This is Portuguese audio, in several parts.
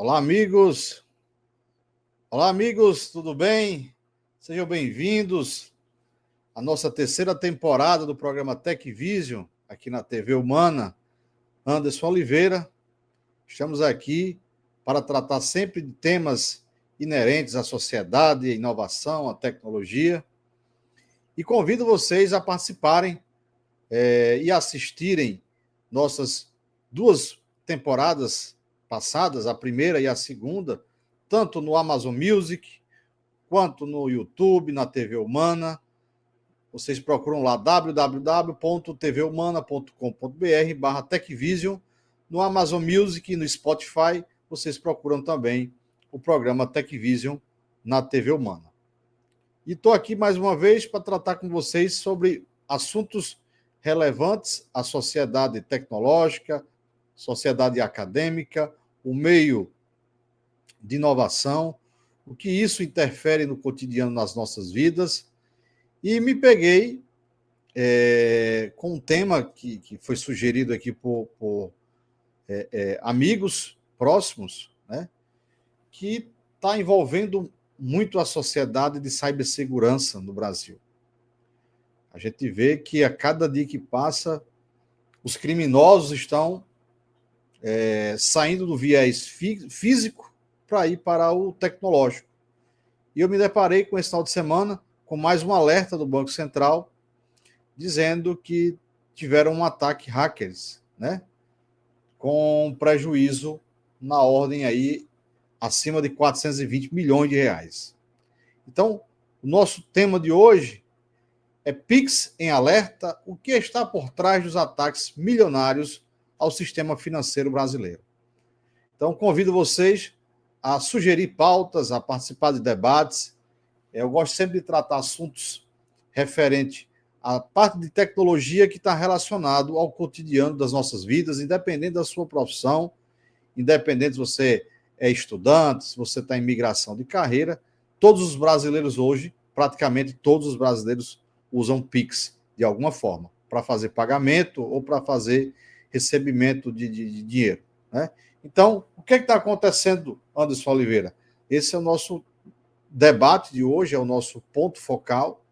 Olá, amigos! Olá, amigos, tudo bem? Sejam bem-vindos à nossa terceira temporada do programa TecVision, aqui na TV Humana. Anderson Oliveira, estamos aqui para tratar sempre de temas inerentes à sociedade, à inovação, à tecnologia. E convido vocês a participarem e assistirem nossas duas temporadas passadas, a primeira e a segunda, tanto no Amazon Music, quanto no YouTube, na TV Humana. Vocês procuram lá www.tvhumana.com.br/TecVision. No Amazon Music e no Spotify, vocês procuram também o programa TecVision na TV Humana. E estou aqui mais uma vez para tratar com vocês sobre assuntos relevantes à sociedade tecnológica, sociedade acadêmica, o meio de inovação, o que isso interfere no cotidiano nas nossas vidas. E me peguei com um tema que foi sugerido aqui por amigos próximos, né, que está envolvendo muito a sociedade de cibersegurança no Brasil. A gente vê que a cada dia que passa, os criminosos estão saindo do viés físico para ir para o tecnológico. E eu me deparei com esse final de semana com mais um alerta do Banco Central dizendo que tiveram um ataque hackers, né, com prejuízo na ordem aí acima de 420 milhões de reais. Então, o nosso tema de hoje é Pix em alerta, o que está por trás dos ataques milionários ao sistema financeiro brasileiro. Então, convido vocês a sugerir pautas, a participar de debates. Eu gosto sempre de tratar assuntos referentes à parte de tecnologia que está relacionado ao cotidiano das nossas vidas, independente da sua profissão, independente se você é estudante, se você está em migração de carreira, todos os brasileiros hoje, praticamente todos os brasileiros usam Pix de alguma forma, para fazer pagamento ou para fazer recebimento de dinheiro, né? Então, o que está acontecendo, Anderson Oliveira? Esse é o nosso debate de hoje, é o nosso ponto focal,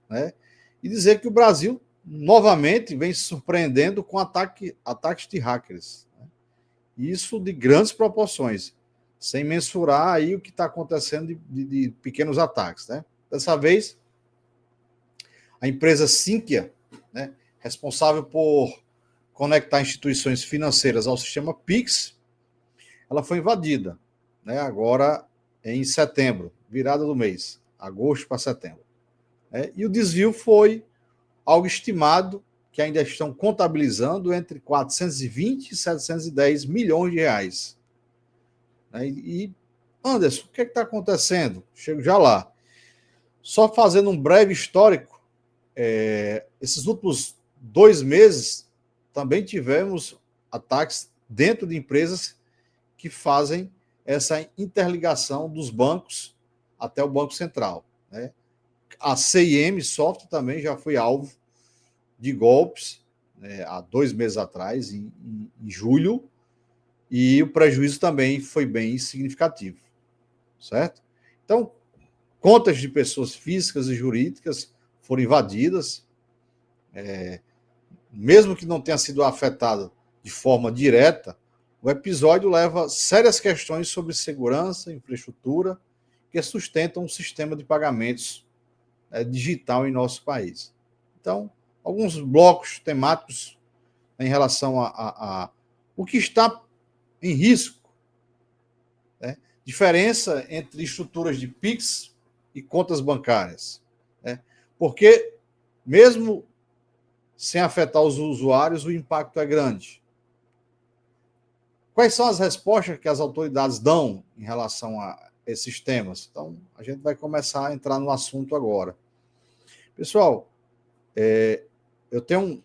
né? E dizer que o Brasil, novamente, vem se surpreendendo com ataques de hackers, né? Isso de grandes proporções, sem mensurar aí o que está acontecendo de pequenos ataques, né? Dessa vez, a empresa Sinqia, né, responsável por conectar instituições financeiras ao sistema Pix, ela foi invadida, né, agora em setembro, virada do mês, agosto para setembro. E o desvio foi algo estimado, que ainda estão contabilizando, entre 420 e 710 milhões de reais. E, Anderson, o que está acontecendo? Chego já lá. Só fazendo um breve histórico, esses últimos 2 meses também tivemos ataques dentro de empresas que fazem essa interligação dos bancos até o Banco Central, né? A CIM Software também já foi alvo de golpes, né, há 2 meses atrás, em julho, e o prejuízo também foi bem significativo, certo? Então, contas de pessoas físicas e jurídicas foram invadidas, mesmo que não tenha sido afetado de forma direta, o episódio leva sérias questões sobre segurança, infraestrutura, que sustentam um sistema de pagamentos digital em nosso país. Então, alguns blocos temáticos em relação a o que está em risco, né? Diferença entre estruturas de Pix e contas bancárias, né? Porque, mesmo sem afetar os usuários, o impacto é grande. Quais são as respostas que as autoridades dão em relação a esses temas? Então, a gente vai começar a entrar no assunto agora. Pessoal, eu tenho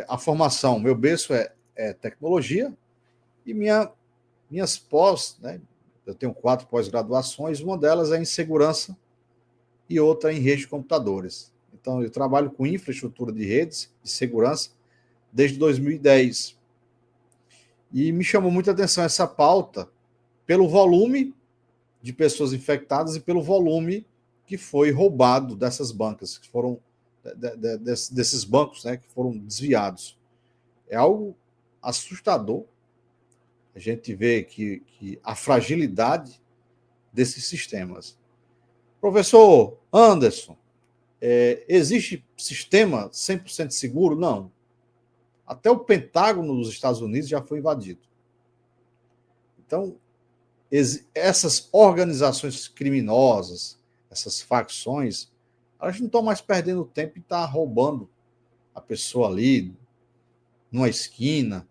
a formação, meu berço é tecnologia, e minhas pós, né, eu tenho 4 pós-graduações, uma delas é em segurança e outra em rede de computadores. Então, eu trabalho com infraestrutura de redes de segurança desde 2010. E me chamou muita atenção essa pauta, pelo volume de pessoas infectadas e pelo volume que foi roubado dessas bancas, que foram desses bancos, né, que foram desviados. É algo assustador. A gente vê que a fragilidade desses sistemas. Professor Anderson, existe sistema 100% seguro? Não. Até o Pentágono dos Estados Unidos já foi invadido. Então, essas organizações criminosas, essas facções, elas não estão mais perdendo tempo e estão roubando a pessoa ali, numa esquina,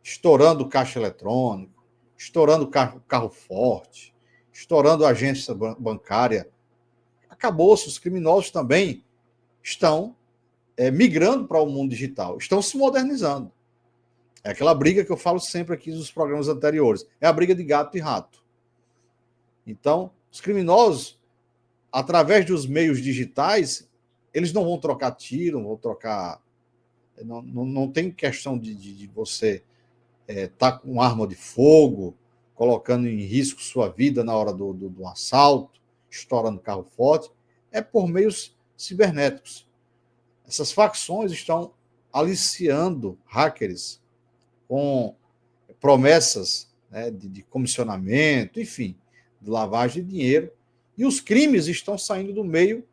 estourando caixa eletrônico, estourando carro forte, estourando agência bancária. Acabou-se, os criminosos também estão migrando para o mundo digital, estão se modernizando. É aquela briga que eu falo sempre aqui nos programas anteriores, é a briga de gato e rato. Então, os criminosos, através dos meios digitais, eles não vão trocar tiro, não vão trocar... Não tem questão de você estar com arma de fogo, colocando em risco sua vida na hora do assalto, estourando carro forte, é por meios cibernéticos. Essas facções estão aliciando hackers com promessas, né, de comissionamento, enfim, de lavagem de dinheiro, e os crimes estão saindo do meio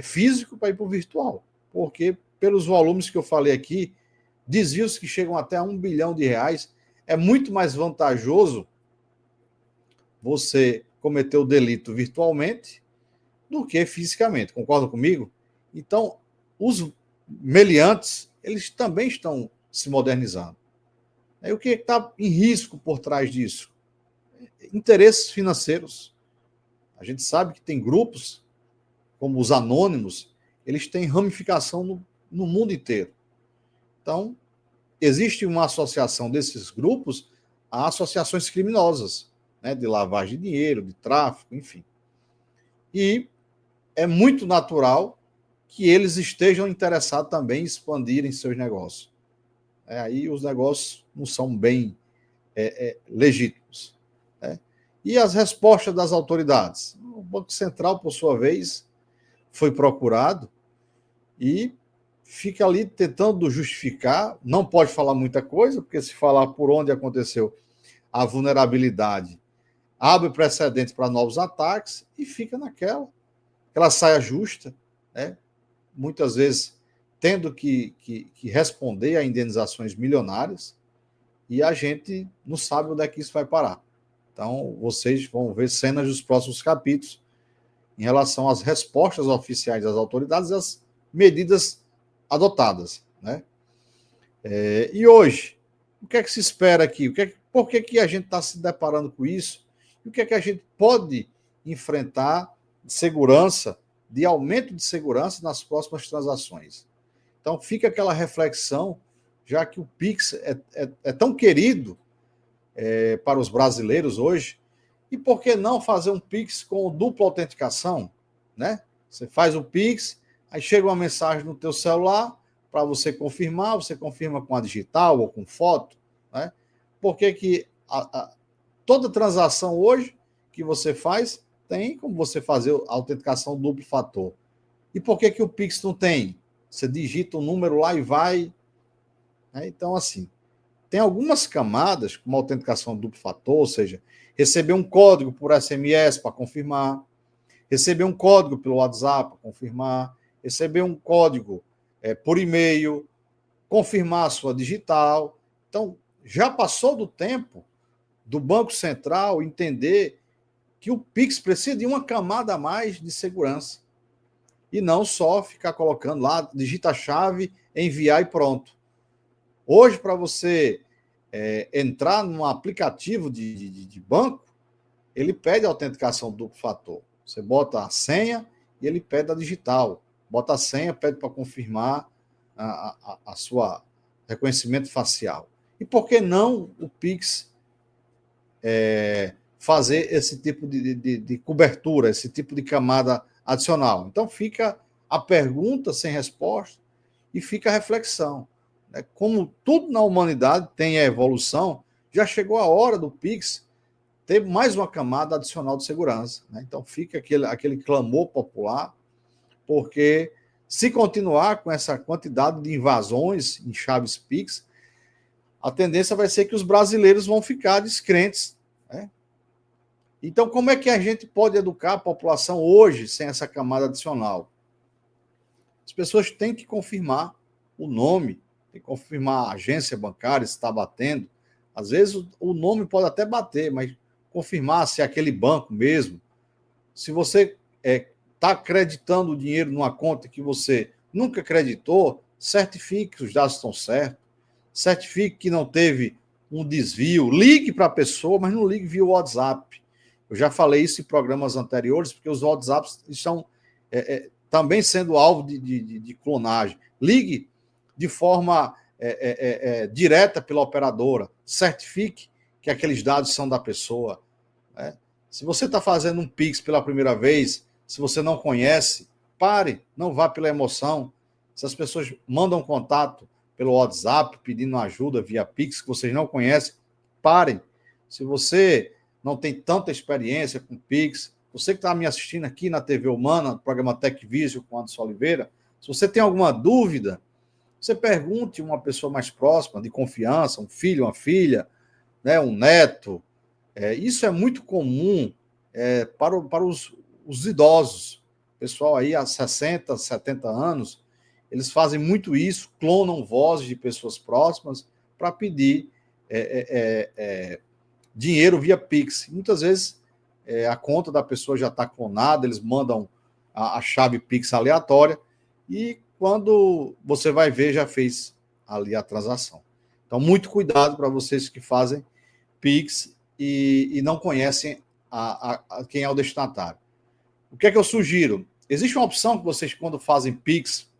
físico para ir para o virtual, porque pelos volumes que eu falei aqui, desvios que chegam até a R$1 bilhão, é muito mais vantajoso você cometer o delito virtualmente do que fisicamente. Concorda comigo? Então, os meliantes, eles também estão se modernizando. E o que está em risco por trás disso? Interesses financeiros. A gente sabe que tem grupos, como os anônimos, eles têm ramificação no mundo inteiro. Então, existe uma associação desses grupos a associações criminosas, né, de lavagem de dinheiro, de tráfico, enfim. E é muito natural que eles estejam interessados também em expandirem seus negócios. Aí os negócios não são bem legítimos. Né? E as respostas das autoridades? O Banco Central, por sua vez, foi procurado e fica ali tentando justificar, não pode falar muita coisa, porque se falar por onde aconteceu a vulnerabilidade, abre precedentes para novos ataques e fica aquela saia justa, né? Muitas vezes tendo que responder a indenizações milionárias, e a gente não sabe onde é que isso vai parar. Então, vocês vão ver cenas dos próximos capítulos em relação às respostas oficiais das autoridades e às medidas adotadas. Né? E hoje, o que é que se espera aqui? Por que a gente está se deparando com isso? E o que é que a gente pode enfrentar de segurança, de aumento de segurança nas próximas transações? Então, fica aquela reflexão, já que o Pix é tão querido para os brasileiros hoje, e por que não fazer um Pix com dupla autenticação? Né? Você faz o Pix, aí chega uma mensagem no teu celular para você confirmar, você confirma com a digital ou com foto. Né? Por que toda transação hoje que você faz tem como você fazer a autenticação duplo fator? E por que o Pix não tem? Você digita um número lá e vai. Então, assim, tem algumas camadas, como a autenticação duplo fator, ou seja, receber um código por SMS para confirmar, receber um código pelo WhatsApp para confirmar, receber um código por e-mail, confirmar a sua digital. Então, já passou do tempo do Banco Central entender que o Pix precisa de uma camada a mais de segurança. E não só ficar colocando lá, digita a chave, enviar e pronto. Hoje, para você entrar num aplicativo de banco, ele pede a autenticação duplo fator. Você bota a senha e ele pede a digital. Bota a senha, pede para confirmar a sua reconhecimento facial. E por que não o Pix fazer esse tipo de cobertura, esse tipo de camada adicional? Então fica a pergunta sem resposta e fica a reflexão. Como tudo na humanidade tem a evolução, já chegou a hora do Pix ter mais uma camada adicional de segurança, né? Então fica aquele clamor popular, porque se continuar com essa quantidade de invasões em chaves Pix, a tendência vai ser que os brasileiros vão ficar descrentes, né? Então, como é que a gente pode educar a população hoje sem essa camada adicional? As pessoas têm que confirmar o nome, tem que confirmar a agência bancária se está batendo. Às vezes o nome pode até bater, mas confirmar se é aquele banco mesmo. Se você está acreditando o dinheiro numa conta que você nunca acreditou, certifique que os dados estão certos, certifique que não teve um desvio, ligue para a pessoa, mas não ligue via WhatsApp. Eu já falei isso em programas anteriores, porque os WhatsApps estão também sendo alvo de clonagem. Ligue de forma direta pela operadora, certifique que aqueles dados são da pessoa. Né? Se você está fazendo um Pix pela primeira vez, se você não conhece, pare, não vá pela emoção. Se as pessoas mandam contato pelo WhatsApp, pedindo ajuda via Pix, que vocês não conhecem, parem. Se você não tem tanta experiência com Pix, você que está me assistindo aqui na TV Humana, no programa TecVisio com Anderson Oliveira, se você tem alguma dúvida, você pergunte a uma pessoa mais próxima, de confiança, um filho, uma filha, né, um neto. Isso é muito comum para os idosos. O pessoal aí há 60, 70 anos, eles fazem muito isso, clonam vozes de pessoas próximas para pedir dinheiro via Pix. Muitas vezes a conta da pessoa já está clonada, eles mandam a chave Pix aleatória e quando você vai ver, já fez ali a transação. Então, muito cuidado para vocês que fazem Pix e não conhecem quem é o destinatário. O que é que eu sugiro? Existe uma opção que vocês, quando fazem Pix,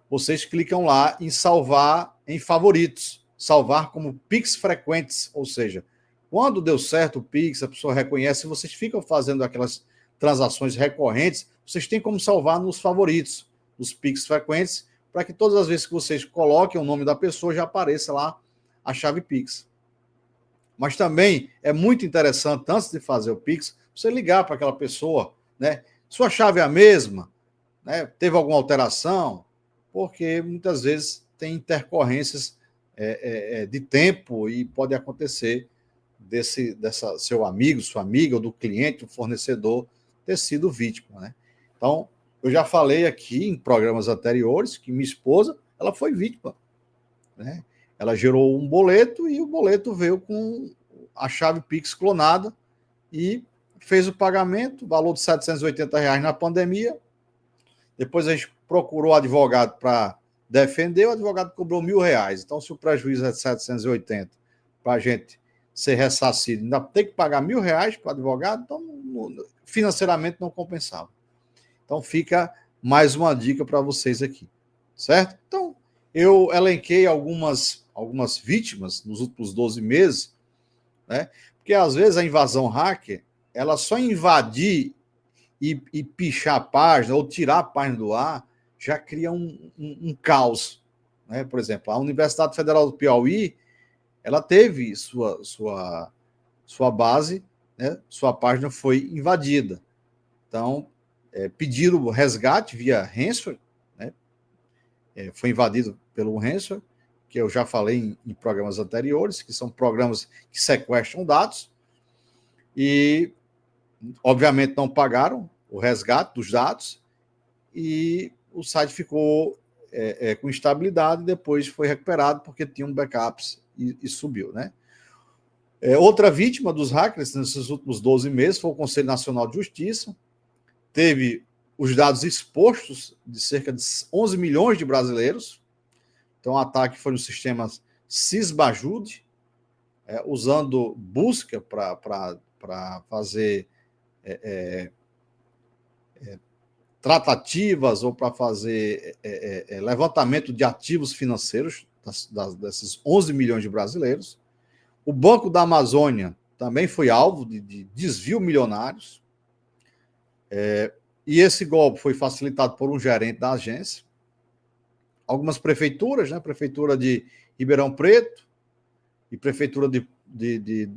vocês clicam lá em salvar em favoritos, salvar como Pix frequentes, ou seja, quando deu certo o Pix, a pessoa reconhece, vocês ficam fazendo aquelas transações recorrentes, vocês têm como salvar nos favoritos, nos Pix frequentes, para que todas as vezes que vocês coloquem o nome da pessoa, já apareça lá a chave Pix. Mas também é muito interessante, antes de fazer o Pix, você ligar para aquela pessoa, né? Sua chave é a mesma? Né? Teve alguma alteração? Porque muitas vezes tem intercorrências de tempo e pode acontecer dessa seu amigo, sua amiga, ou do cliente, o fornecedor, ter sido vítima, né? Então, eu já falei aqui em programas anteriores que minha esposa, ela foi vítima, né? Ela gerou um boleto e o boleto veio com a chave Pix clonada e fez o pagamento, valor de R$780 na pandemia. Depois a gente procurou advogado para defender, o advogado cobrou R$1.000. Então, se o prejuízo é de 780 para a gente ser ressarcido, ainda tem que pagar R$1.000 para o advogado, então financeiramente não compensava. Então fica mais uma dica para vocês aqui, certo? Então, eu elenquei algumas vítimas nos últimos 12 meses, né? Porque às vezes a invasão hacker, ela só invadir e pichar a página ou tirar a página do ar, já cria um caos, né? Por exemplo, a Universidade Federal do Piauí, ela teve sua base, né? Sua página foi invadida. Então, pediram resgate via ransomware, né? Foi invadido pelo ransomware, que eu já falei em programas anteriores, que são programas que sequestram dados, e, obviamente, não pagaram o resgate dos dados, e o site ficou com instabilidade, e depois foi recuperado, porque tinha um backups e subiu, né? Outra vítima dos hackers nesses últimos 12 meses foi o Conselho Nacional de Justiça. Teve os dados expostos de cerca de 11 milhões de brasileiros. Então, o ataque foi no sistema Sysbajude, usando busca para fazer tratativas ou para fazer levantamento de ativos financeiros desses 11 milhões de brasileiros. O Banco da Amazônia também foi alvo de desvio milionários. E esse golpe foi facilitado por um gerente da agência. Algumas prefeituras, né? Prefeitura de Ribeirão Preto e Prefeitura de de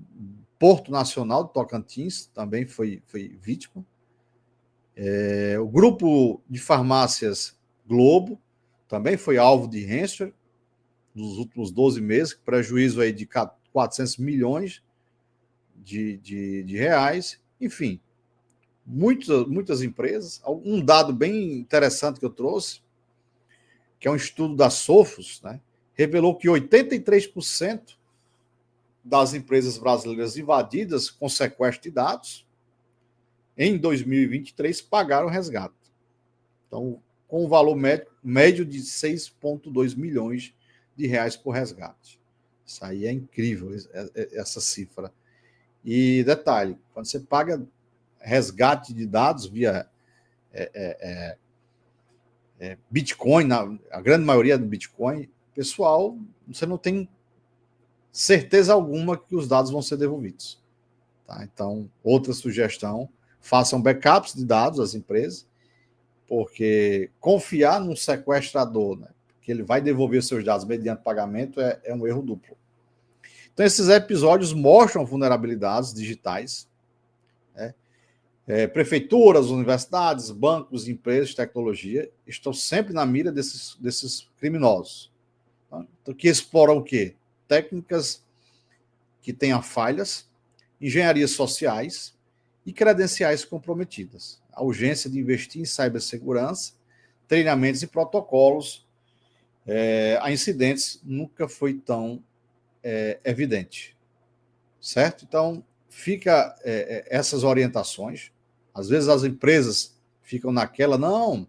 Porto Nacional de Tocantins também foi vítima. O grupo de farmácias Globo também foi alvo de ransomware nos últimos 12 meses, prejuízo aí de 400 milhões de reais. Enfim, muitas empresas. Um dado bem interessante que eu trouxe, que é um estudo da Sophos, né, revelou que 83% das empresas brasileiras invadidas com sequestro de dados em 2023 pagaram resgate. Então, com um valor médio de 6,2 milhões de reais por resgate. Isso aí é incrível, essa cifra. E detalhe, quando você paga resgate de dados via Bitcoin, a grande maioria do Bitcoin, pessoal, você não tem certeza alguma que os dados vão ser devolvidos. Tá? Então, outra sugestão, façam backups de dados às empresas, porque confiar num sequestrador, né, que ele vai devolver seus dados mediante pagamento, é um erro duplo. Então, esses episódios mostram vulnerabilidades digitais, né? Prefeituras, universidades, bancos, empresas de tecnologia estão sempre na mira desses criminosos. Tá? Então, que exploram o quê? Técnicas que tenham falhas, engenharias sociais e credenciais comprometidas. A urgência de investir em cibersegurança, treinamentos e protocolos a incidentes nunca foi tão evidente. Certo? Então, fica essas orientações. Às vezes as empresas ficam naquela, não,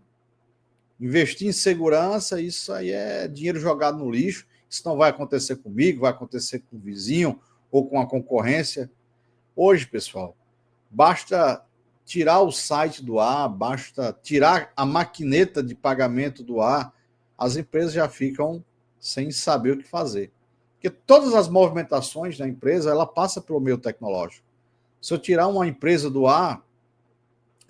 investir em segurança, isso aí é dinheiro jogado no lixo, isso não vai acontecer comigo, vai acontecer com o vizinho ou com a concorrência. Hoje, pessoal, basta tirar o site do ar, basta tirar a maquineta de pagamento do ar, as empresas já ficam sem saber o que fazer. Porque todas as movimentações da empresa, ela passa pelo meio tecnológico. Se eu tirar uma empresa do ar,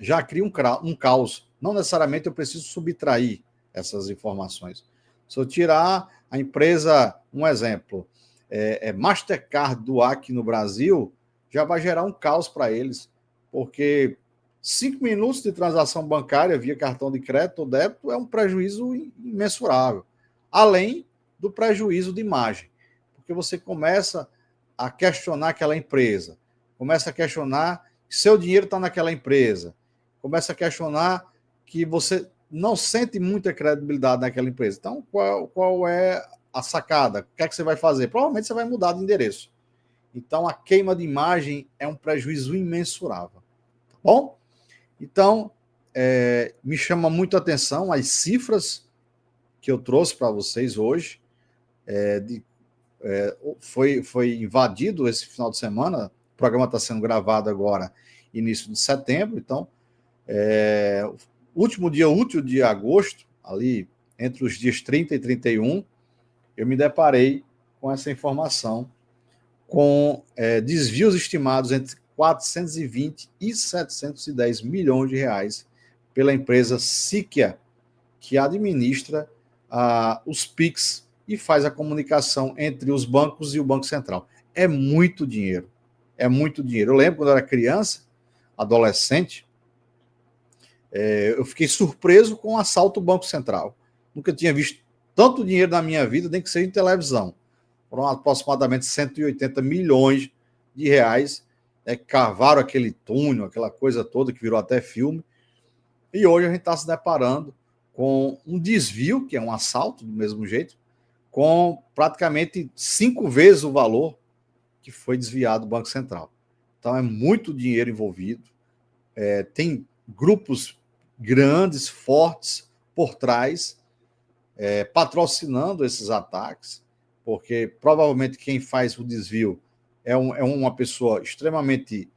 já cria um caos. Não necessariamente eu preciso subtrair essas informações. Se eu tirar a empresa, um exemplo, Mastercard do ar aqui no Brasil, já vai gerar um caos para eles, porque 5 minutos de transação bancária via cartão de crédito ou débito é um prejuízo imensurável, além do prejuízo de imagem, porque você começa a questionar aquela empresa, começa a questionar que seu dinheiro está naquela empresa, começa a questionar que você não sente muita credibilidade naquela empresa. Então, qual é a sacada? O que é que você vai fazer? Provavelmente você vai mudar de endereço. Então, a queima de imagem é um prejuízo imensurável. Tá bom? Então, me chama muito a atenção as cifras que eu trouxe para vocês hoje. Foi invadido esse final de semana. O programa está sendo gravado agora, início de setembro. Então, último dia útil de agosto, ali entre os dias 30 e 31, eu me deparei com essa informação, com desvios estimados entre 420 e 710 milhões de reais pela empresa Siquia, que administra os PIX e faz a comunicação entre os bancos e o Banco Central. É muito dinheiro. É muito dinheiro. Eu lembro quando eu era criança, adolescente, eu fiquei surpreso com o assalto ao Banco Central. Nunca tinha visto tanto dinheiro na minha vida, nem que seja em televisão. Foram aproximadamente 180 milhões de reais. Cavaram aquele túnel, aquela coisa toda que virou até filme. E hoje a gente está se deparando com um desvio, que é um assalto do mesmo jeito, com praticamente 5 vezes o valor que foi desviado do Banco Central. Então é muito dinheiro envolvido. Tem grupos grandes, fortes por trás, patrocinando esses ataques, porque provavelmente quem faz o desvio é uma pessoa extremamente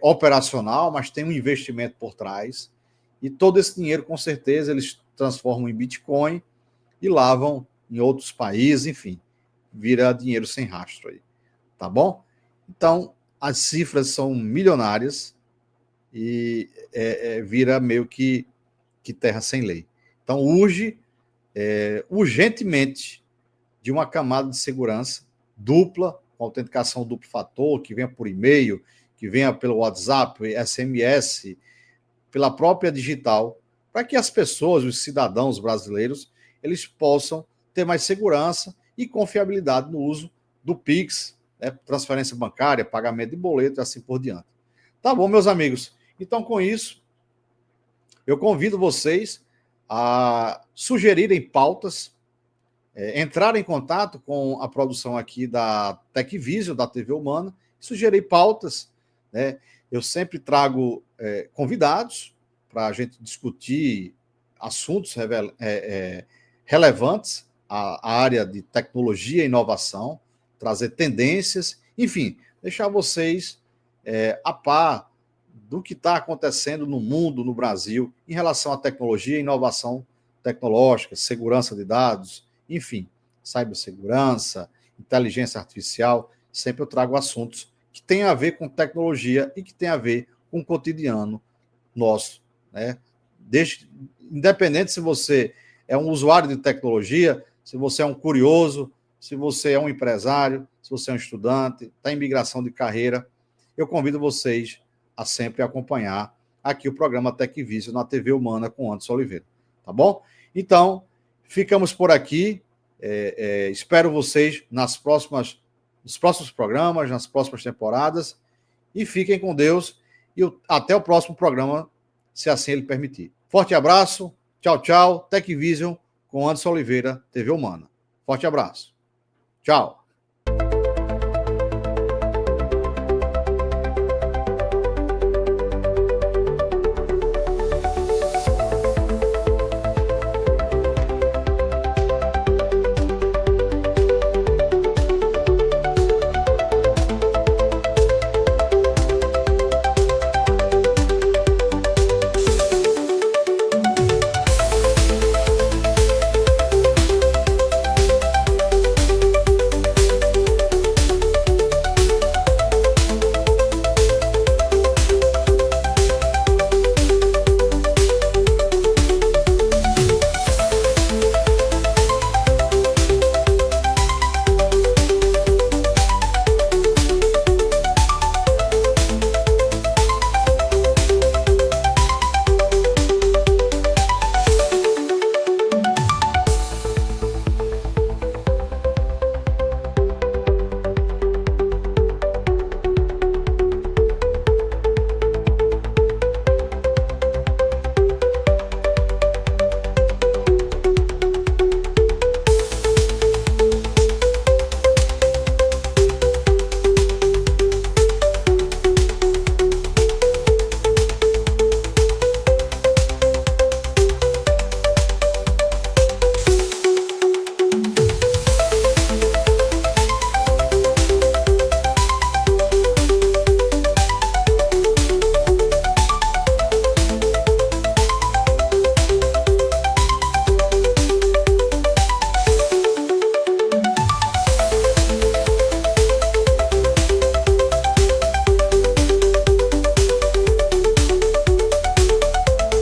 operacional, mas tem um investimento por trás, e todo esse dinheiro, com certeza, eles transformam em Bitcoin e lavam em outros países, enfim, vira dinheiro sem rastro aí, tá bom? Então, as cifras são milionárias e vira meio que terra sem lei. Então, urge urgentemente de uma camada de segurança dupla com autenticação duplo fator, que venha por e-mail, que venha pelo WhatsApp, SMS, pela própria digital, para que as pessoas, os cidadãos brasileiros, eles possam ter mais segurança e confiabilidade no uso do Pix, né, transferência bancária, pagamento de boleto e assim por diante. Tá bom, meus amigos? Então, com isso, eu convido vocês a sugerirem pautas, entrarem em contato com a produção aqui da TecVision, da TV Humana, sugerir pautas, né? Eu sempre trago convidados para a gente discutir assuntos relevantes à área de tecnologia e inovação, trazer tendências, enfim, deixar vocês a par do que está acontecendo no mundo, no Brasil, em relação à tecnologia e inovação tecnológica, segurança de dados, enfim, cibersegurança, inteligência artificial. Sempre eu trago assuntos que têm a ver com tecnologia e que têm a ver com o cotidiano nosso, né? Independente se você é um usuário de tecnologia, se você é um curioso, se você é um empresário, se você é um estudante, está em migração de carreira, eu convido vocês a sempre acompanhar aqui o programa TecVision na TV Humana com Anderson Oliveira, tá bom? Então, ficamos por aqui. Espero vocês nos próximos programas, nas próximas temporadas, e fiquem com Deus e até o próximo programa, se assim ele permitir. Forte abraço, tchau, tchau, TecVision com Anderson Oliveira, TV Humana. Forte abraço. Tchau.